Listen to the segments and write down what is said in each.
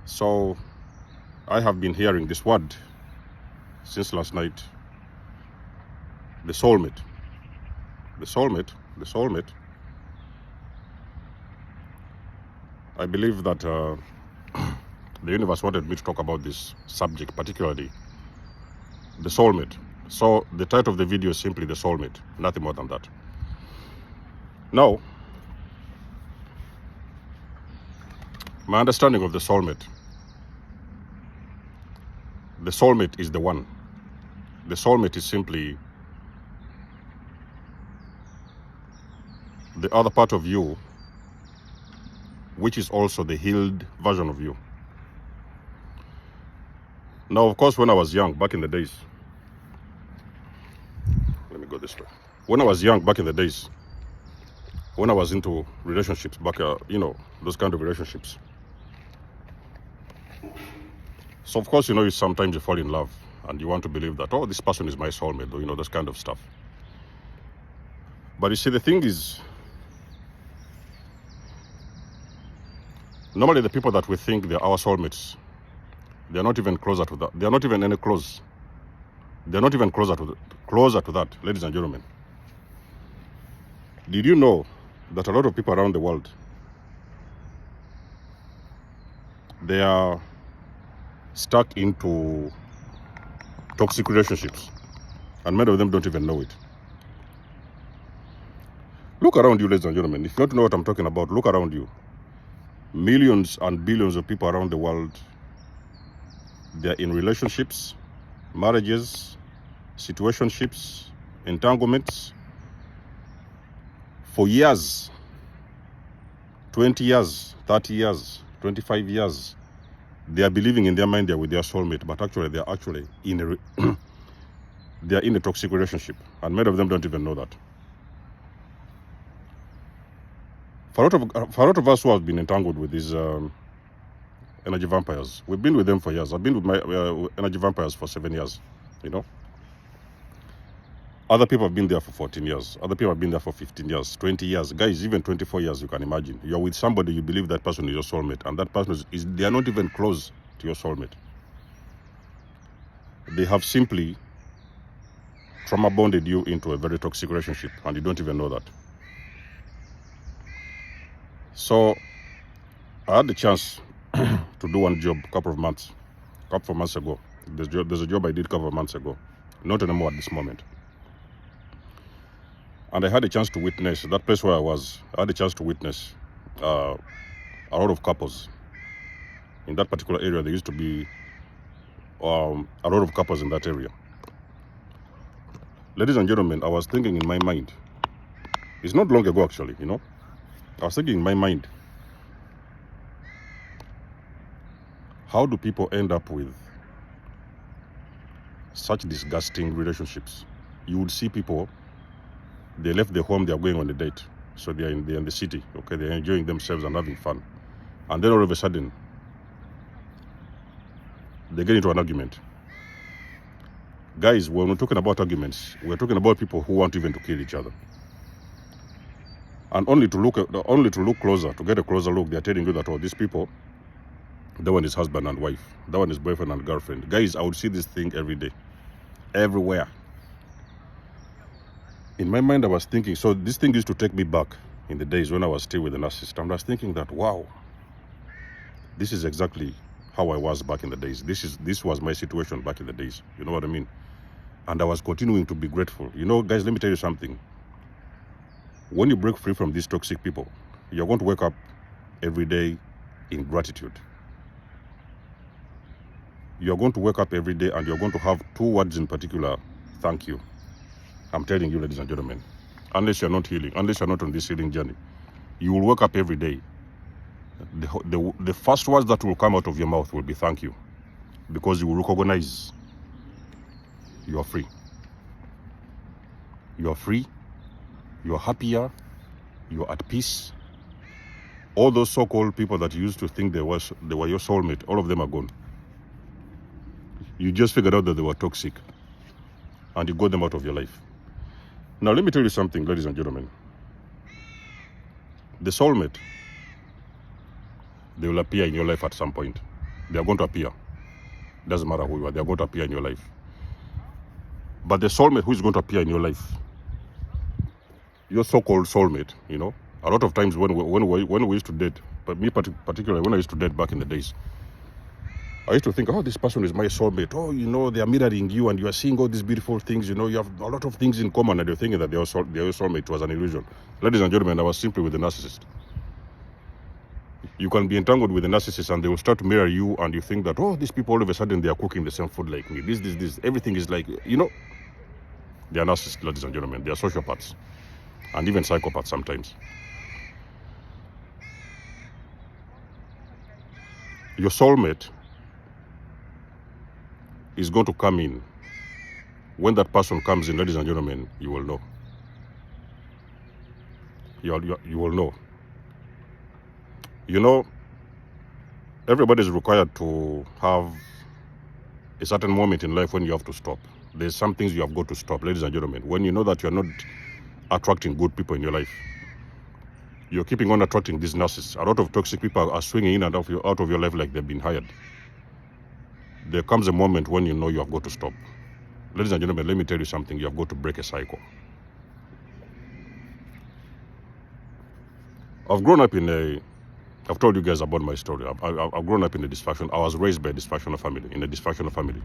So I have been hearing this word since last night. The soulmate. The soulmate. The soulmate. I believe that the universe wanted me to talk about this subject, particularly the soulmate. So the title of the video is simply the soulmate, nothing more than that. Now, my understanding of the soulmate is the one. The soulmate is simply the other part of you, which is also the healed version of you. Now, of course, when I was young, back in the days, let me go this way. When I was young, back in the days, when I was into relationships, back, those kind of relationships. So, of course, sometimes you fall in love and you want to believe that, oh, this person is my soulmate, or, this kind of stuff. But you see, the thing is, normally the people that we think they're our soulmates, they're not even closer to that. They're not even any close. They're not even closer to that, ladies and gentlemen. Did you know that a lot of people around the world, they are stuck into toxic relationships, and many of them don't even know it? Look around you, ladies and gentlemen. If you don't know what I'm talking about, look around you. Millions and billions of people around the world, they're in relationships, marriages, situationships, entanglements for years, 20 years, 30 years, 25 years. They are believing in their mind they're with their soulmate, but actually they're in they're in a toxic relationship, and many of them don't even know that. For a lot of us who have been entangled with these energy vampires, we've been with them for years. I've been with my energy vampires for 7 years, Other people have been there for 14 years. Other people have been there for 15 years, 20 years. Guys, even 24 years, you can imagine. You're with somebody, you believe that person is your soulmate, and that person they are not even close to your soulmate. They have simply trauma bonded you into a very toxic relationship, and you don't even know that. So I had the chance to do one job a couple of months ago. There's a job I did a couple of months ago, not anymore at this moment. And I had a chance to witness that place where I was. I had a chance to witness a lot of couples. In that particular area, there used to be a lot of couples in that area. Ladies and gentlemen, I was thinking in my mind, it's not long ago actually, I was thinking in my mind, how do people end up with such disgusting relationships? You would see people, they left their home, they are going on a date. So they're in the city, okay? They're enjoying themselves and having fun. And then all of a sudden, they get into an argument. Guys, when we're talking about arguments, we're talking about people who want even to kill each other. And only to look closer, to get a closer look, they're telling you that, oh, these people, that one is husband and wife, that one is boyfriend and girlfriend. Guys, I would see this thing every day, everywhere. In my mind, I was thinking, so this thing used to take me back in the days when I was still with the narcissist. And I was thinking that, wow, this is exactly how I was back in the days. This was my situation back in the days. You know what I mean? And I was continuing to be grateful. Guys, let me tell you something. When you break free from these toxic people, you're going to wake up every day in gratitude. You're going to wake up every day and you're going to have 2 words in particular: thank you. I'm telling you, ladies and gentlemen, unless you're not healing, unless you're not on this healing journey, you will wake up every day. The first words that will come out of your mouth will be thank you, because you will recognize you are free. You are free. You are happier. You are at peace. All those so-called people that you used to think they were your soulmate, all of them are gone. You just figured out that they were toxic, and you got them out of your life. Now, let me tell you something, ladies and gentlemen. The soulmate, they will appear in your life at some point. They are going to appear. Doesn't matter who you are, they are going to appear in your life. But the soulmate who is going to appear in your life, your so-called soulmate, you know, a lot of times when we used to date, but me particularly when I used to date back in the days, I used to think, oh, this person is my soulmate. Oh, you know, they are mirroring you and you are seeing all these beautiful things. You know, you have a lot of things in common and you're thinking that their soulmate was an illusion. Ladies and gentlemen, I was simply with a narcissist. You can be entangled with a narcissist and they will start to mirror you and you think that, oh, these people all of a sudden they are cooking the same food like me. This. Everything is like, you know, they are narcissists, ladies and gentlemen. They are sociopaths and even psychopaths sometimes. Your soulmate is going to come in. When that person comes in, ladies and gentlemen, you will know. You will know. You know, everybody is required to have a certain moment in life when you have to stop. There's some things you have got to stop, ladies and gentlemen. When you know that you're not attracting good people in your life, you're keeping on attracting these narcissists. A lot of toxic people are swinging in and out of your life like they've been hired. There comes a moment when you know you have got to stop. Ladies and gentlemen, let me tell you something. You have got to break a cycle. I've grown up I've told you guys about my story. I've grown up in a dysfunction. I was raised by a dysfunctional family,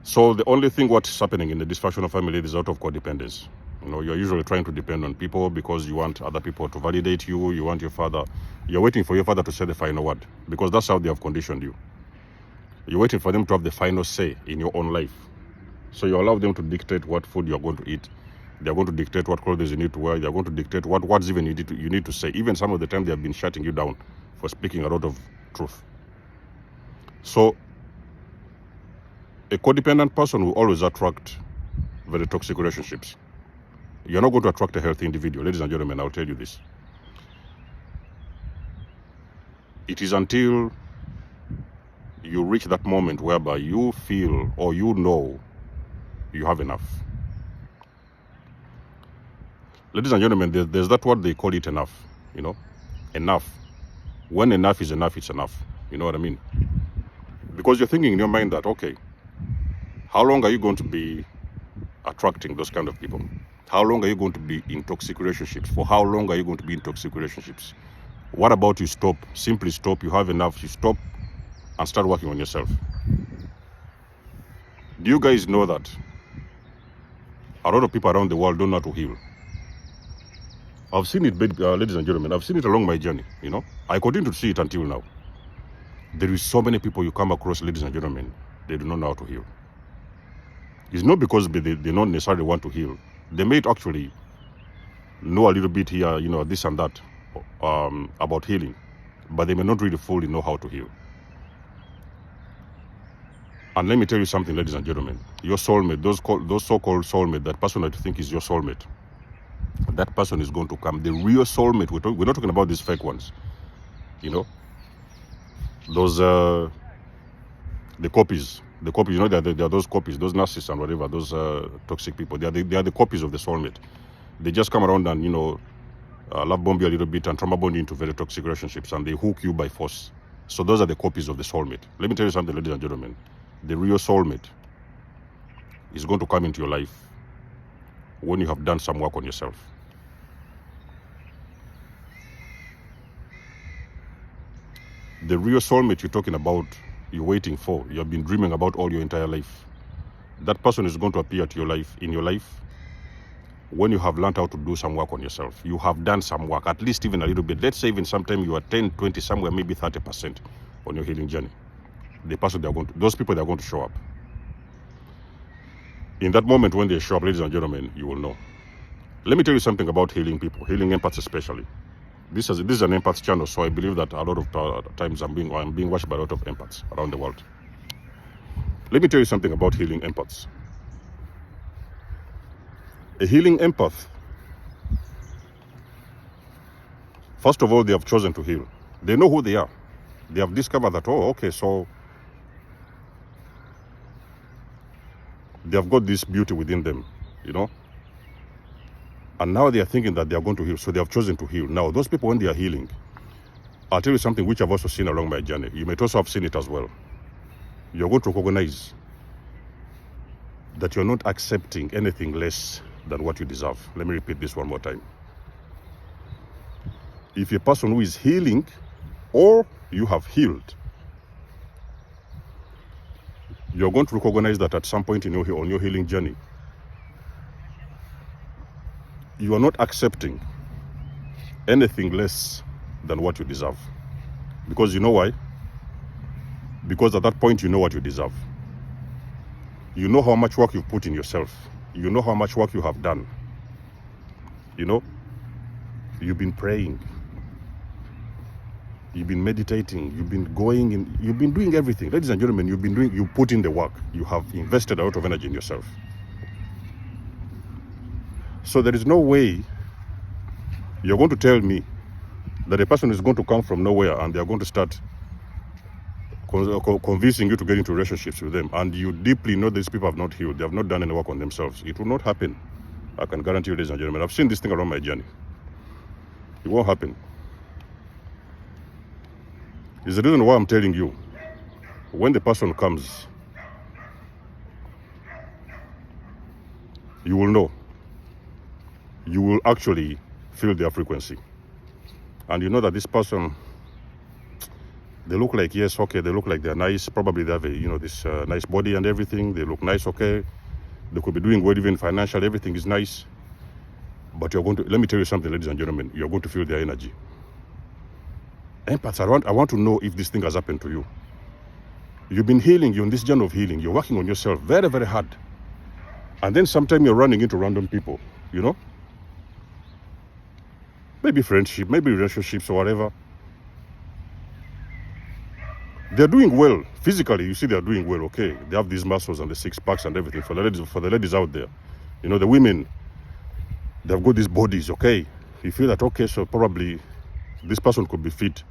So the only thing what's happening in the dysfunctional family is out of codependence. You know, you're usually trying to depend on people because you want other people to validate you. You want your father. You're waiting for your father to say the final word because that's how they have conditioned you. You're waiting for them to have the final say in your own life. So you allow them to dictate what food you're going to eat. They're going to dictate what clothes you need to wear. They're going to dictate what words even you need to say. Even some of the time they have been shutting you down for speaking a lot of truth. So a codependent person will always attract very toxic relationships. You're not going to attract a healthy individual. Ladies and gentlemen, I'll tell you this. It is until you reach that moment whereby you feel or you know you have enough. Ladies and gentlemen, there's that word they call it enough, you know, enough. When enough is enough, it's enough. You know what I mean? Because you're thinking in your mind that, okay, how long are you going to be attracting those kind of people? How long are you going to be in toxic relationships? For how long are you going to be in toxic relationships? What about you stop? Simply stop. You have enough. You stop and start working on yourself. Do you guys know that a lot of people around the world don't know how to heal? I've seen it, ladies and gentlemen. I've seen it along my journey, you know. I continue to see it until now. There is so many people you come across, ladies and gentlemen, they do not know how to heal. It's not because they don't necessarily want to heal. They may actually know a little bit here, you know, this and that about healing, but they may not really fully know how to heal. And let me tell you something, ladies and gentlemen. Your soulmate, those so-called soulmate, that person that you think is your soulmate, that person is going to come. The real soulmate, we're not talking about these fake ones. You know, those the copies, you know, they are those copies, those narcissists and whatever, those toxic people. They are the copies of the soulmate. They just come around and, you know, love bomb you a little bit and trauma bond you into very toxic relationships, and they hook you by force. So those are the copies of the soulmate. Let me tell you something, ladies and gentlemen. The real soulmate is going to come into your life when you have done some work on yourself. The real soulmate you're talking about, you're waiting for, you have been dreaming about all your entire life. That person is going to appear in your life when you have learned how to do some work on yourself. You have done some work, at least even a little bit. Let's say even sometime you are 10, 20, somewhere maybe 30% on your healing journey. Those people, they're going to show up. In that moment when they show up, ladies and gentlemen, you will know. Let me tell you something about healing people, healing empaths especially. This is an empath channel, so I believe that a lot of times I'm being watched by a lot of empaths around the world. Let me tell you something about healing empaths. A healing empath, first of all, they have chosen to heal. They know who they are. They have discovered that, oh, okay, so they have got this beauty within them, you know. And now they are thinking that they are going to heal, so they have chosen to heal. Now, those people, when they are healing, I'll tell you something which I've also seen along my journey. You might also have seen it as well. You're going to recognize that you're not accepting anything less than what you deserve. Let me repeat this one more time. If you're a person who is healing or you have healed, you're going to recognize that at some point on your healing journey, you are not accepting anything less than what you deserve. Because you know why? Because at that point, you know what you deserve. You know how much work you've put in yourself. You know how much work you have done. You know, you've been praying. You've been meditating. You've been going in. You've been doing everything. Ladies and gentlemen, you put in the work. You have invested a lot of energy in yourself. So there is no way you're going to tell me that a person is going to come from nowhere and they're going to start convincing you to get into relationships with them, and you deeply know these people have not healed, they have not done any work on themselves. It will not happen. I can guarantee you, ladies and gentlemen. I've seen this thing around my journey. It won't happen. It's the reason why I'm telling you, when the person comes, you will know. You will actually feel their frequency. And you know that this person, they look like, yes, okay, they look like they're nice. Probably they have this nice body and everything. They look nice, okay. They could be doing well even financially. Everything is nice. But you're going to, let me tell you something, ladies and gentlemen, you're going to feel their energy. Empaths, I want to know if this thing has happened to you. You've been healing, you're in this journey of healing. You're working on yourself very, very hard. And then sometimes you're running into random people, you know. Maybe friendship, maybe relationships or whatever. They're doing well. Physically, you see they're doing well, okay. They have these muscles and the six packs and everything. For the ladies out there, you know, the women, they've got these bodies, okay. You feel that, okay, so probably this person could be fit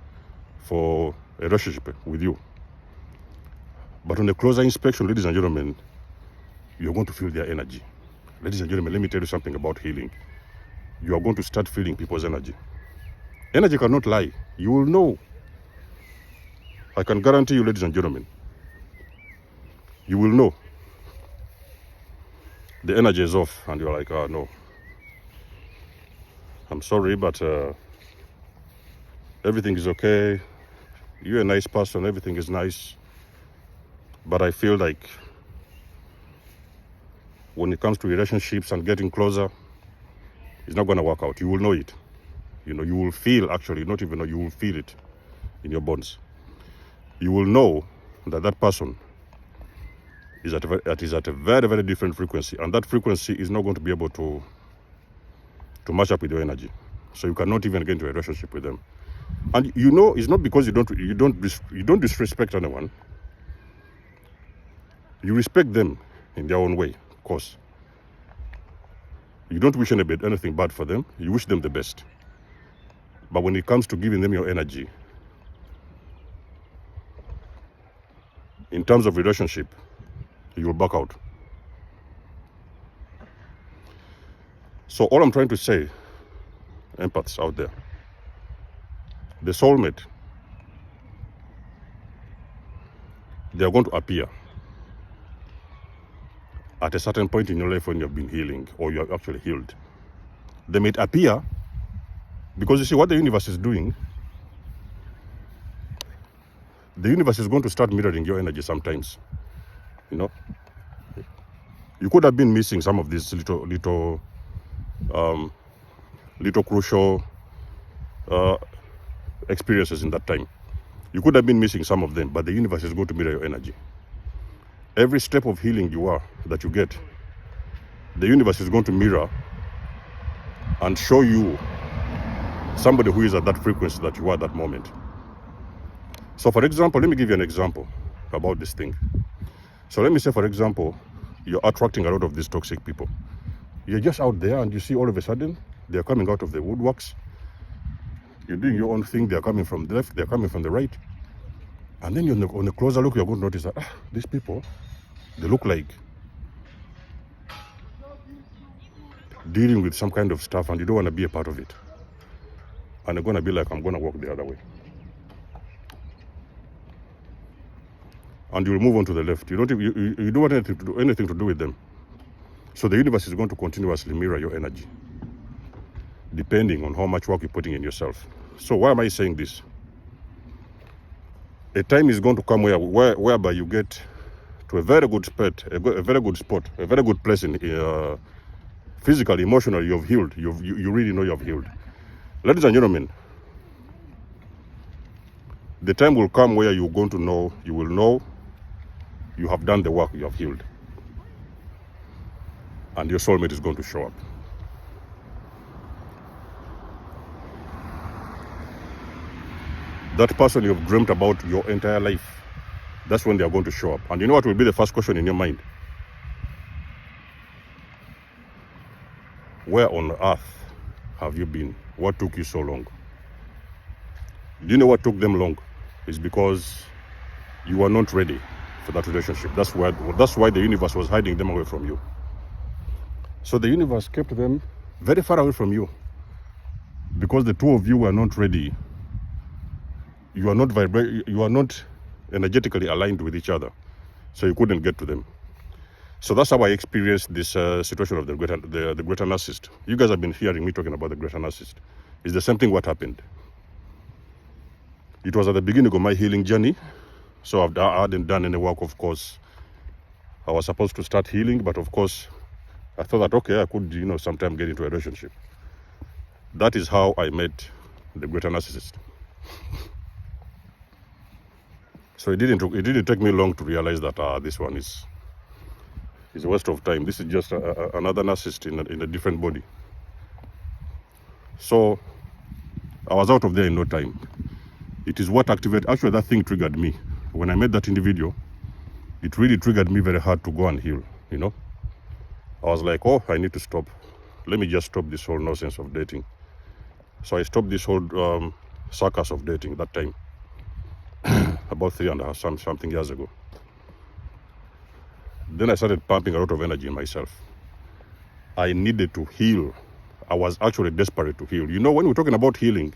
for a relationship with you. But on a closer inspection, ladies and gentlemen, you're going to feel their energy. Ladies and gentlemen, let me tell you something about healing. You are going to start feeling people's energy. Energy cannot lie. You will know. I can guarantee you, ladies and gentlemen, you will know. The energy is off and you're like, no. I'm sorry, but everything is okay. You're a nice person, everything is nice. But I feel like when it comes to relationships and getting closer, it's not going to work out. You will know it. You know, you will feel, actually, not even know, you will feel it in your bones. You will know that that person is at a very, very different frequency. And that frequency is not going to be able to match up with your energy. So you cannot even get into a relationship with them. And you know, it's not because you don't disrespect anyone. You respect them in their own way, of course. You don't wish anything bad for them. You wish them the best. But when it comes to giving them your energy, in terms of relationship, you will back out. So all I'm trying to say, empaths out there, the soulmate, they are going to appear at a certain point in your life when you've been healing or you're actually healed. They may appear because you see what the universe is doing. The universe is going to start mirroring your energy sometimes. You know, you could have been missing some of these little crucial experiences in that time. You could have been missing some of them, but the universe is going to mirror your energy. Every step of healing that you get, the universe is going to mirror and show you somebody who is at that frequency that you are at that moment. So for example, let me give you an example about this thing. So let me say, for example, you're attracting a lot of these toxic people. You're just out there and you see all of a sudden, they're coming out of the woodworks. You're doing your own thing. They're coming from the left. They're coming from the right. And then on a closer look, you're going to notice that these people, they look like dealing with some kind of stuff and you don't want to be a part of it. And you're going to be like, I'm going to walk the other way. and you'll move on to the left. You don't want anything to do with them. So the universe is going to continuously mirror your energy, depending on how much work you're putting in yourself. So why am I saying this? A time is going to come whereby you get to a very good spot, a very good place in physically, emotionally, you've healed. You really know you've healed. Ladies and gentlemen, the time will come where you're going to know, you will know you have done the work, you have healed. And your soulmate is going to show up. That person you've dreamt about your entire life, that's when they are going to show up. And you know what will be the first question in your mind? Where on earth have you been? What took you so long? Do you know what took them long? It's because you were not ready for that relationship. That's why the universe was hiding them away from you. So the universe kept them very far away from you because the two of you were not ready. You are not energetically aligned with each other, so you couldn't get to them. So that's how I experienced this situation of the greater narcissist. You guys have been hearing me talking about the greater narcissist. It's the same thing what happened. It was at the beginning of my healing journey, so I hadn't done any work, of course. I was supposed to start healing, but of course, I thought that, okay, I could, sometime get into a relationship. That is how I met the greater narcissist. So it didn't take me long to realize that this one is a waste of time. This is just another narcissist in a different body. So I was out of there in no time. It is what activated, actually that thing triggered me. When I met that individual, it really triggered me very hard to go and heal, I was like, oh, I need to stop. Let me just stop this whole nonsense of dating. So I stopped this whole circus of dating that time, about 3.5 something years ago. Then I started pumping a lot of energy in myself. I needed to heal. I was actually desperate to heal. When we're talking about healing,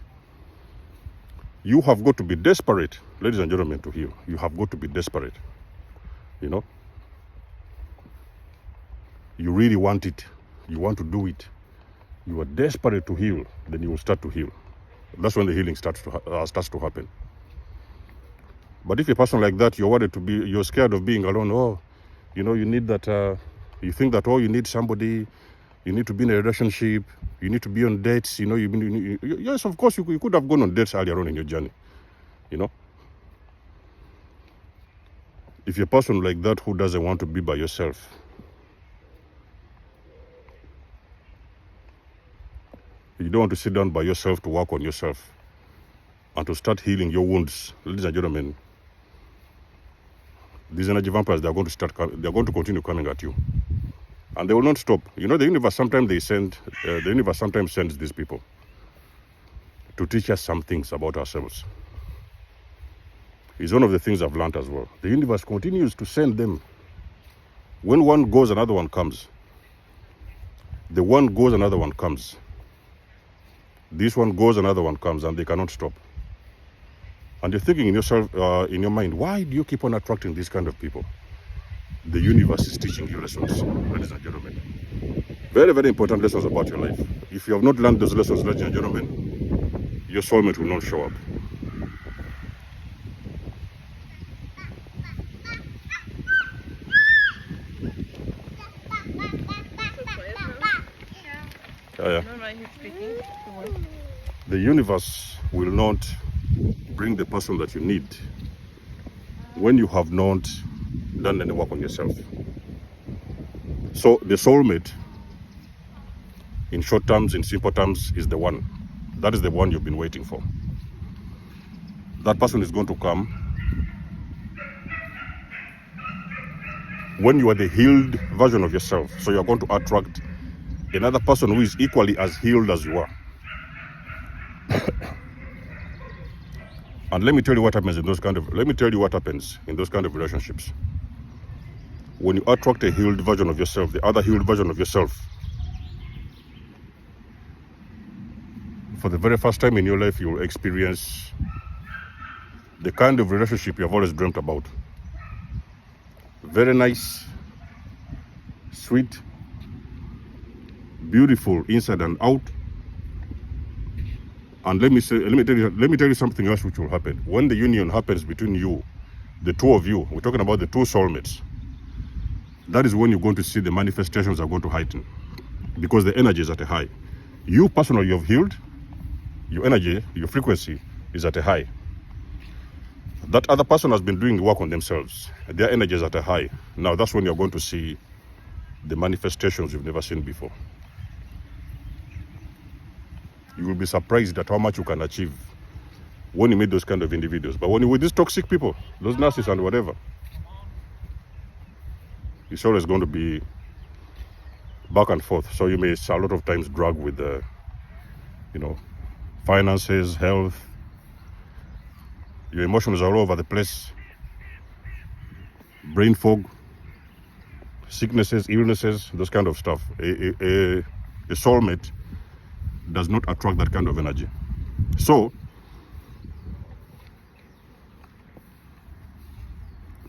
you have got to be desperate, ladies and gentlemen, to heal. You have got to be desperate. You really want it. You want to do it. You are desperate to heal. Then you will start to heal. That's when the healing starts to happen. But if a person like that, you're scared of being alone. Oh, you need that. You think that you need somebody. You need to be in a relationship. You need to be on dates. Yes, of course, you could have gone on dates earlier on in your journey. If you're a person like that who doesn't want to be by yourself, you don't want to sit down by yourself to work on yourself and to start healing your wounds, ladies and gentlemen, these energy vampires, they're going to continue coming at you. And they will not stop. The universe sometimes sends these people to teach us some things about ourselves. It's one of the things I've learned as well. The universe continues to send them. When one goes, another one comes. The one goes, another one comes. This one goes, another one comes, and they cannot stop. And you're thinking in your mind, why do you keep on attracting these kind of people? The universe is teaching you lessons, ladies and gentlemen. Very, very important lessons about your life. If you have not learned those lessons, ladies and gentlemen, your soulmate will not show up. Yeah. The universe will not bring the person that you need when you have not done any work on yourself. So the soulmate, in short terms, in simple terms, is the one. That is the one you've been waiting for. That person is going to come when you are the healed version of yourself. So you're going to attract another person who is equally as healed as you are. And let me tell you what happens in those kind of relationships. When you attract a healed version of yourself, the other healed version of yourself, for the very first time in your life, you will experience the kind of relationship you have always dreamt about. Very nice, sweet, beautiful inside and out. And let me tell you something else which will happen. When the union happens between you, the two of you, we're talking about the two soulmates, that is when you're going to see the manifestations are going to heighten, because the energy is at a high. You personally, you've healed, your energy, your frequency is at a high. That other person has been doing work on themselves, their energy is at a high. Now that's when you're going to see the manifestations you've never seen before. You will be surprised at how much you can achieve when you meet those kind of individuals. But when you're with these toxic people, those narcissists and whatever, it's always going to be back and forth. So you may a lot of times drag with the, finances, health, your emotions are all over the place, brain fog, sicknesses, illnesses, those kind of stuff. A soulmate does not attract that kind of energy. So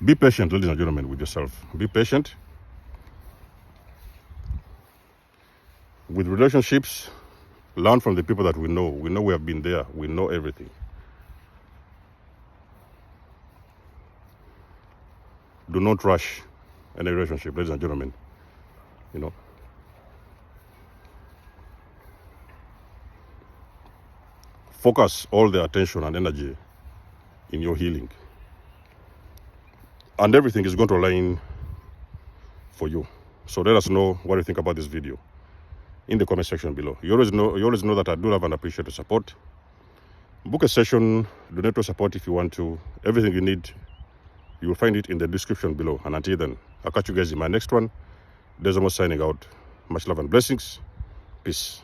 be patient, ladies and gentlemen, with yourself. Be patient with relationships. Learn from the people that we know. We know we have been there. We know everything. Do not rush any relationship, ladies and gentlemen. Focus all the attention and energy in your healing, and everything is going to align for you. So let us know what you think about this video in the comment section below. You always know that I do love and appreciate the support. Book a session, donate to support if you want to. Everything you need, you will find it in the description below. And until then, I'll catch you guys in my next one. There's almost signing out. Much love and blessings. Peace.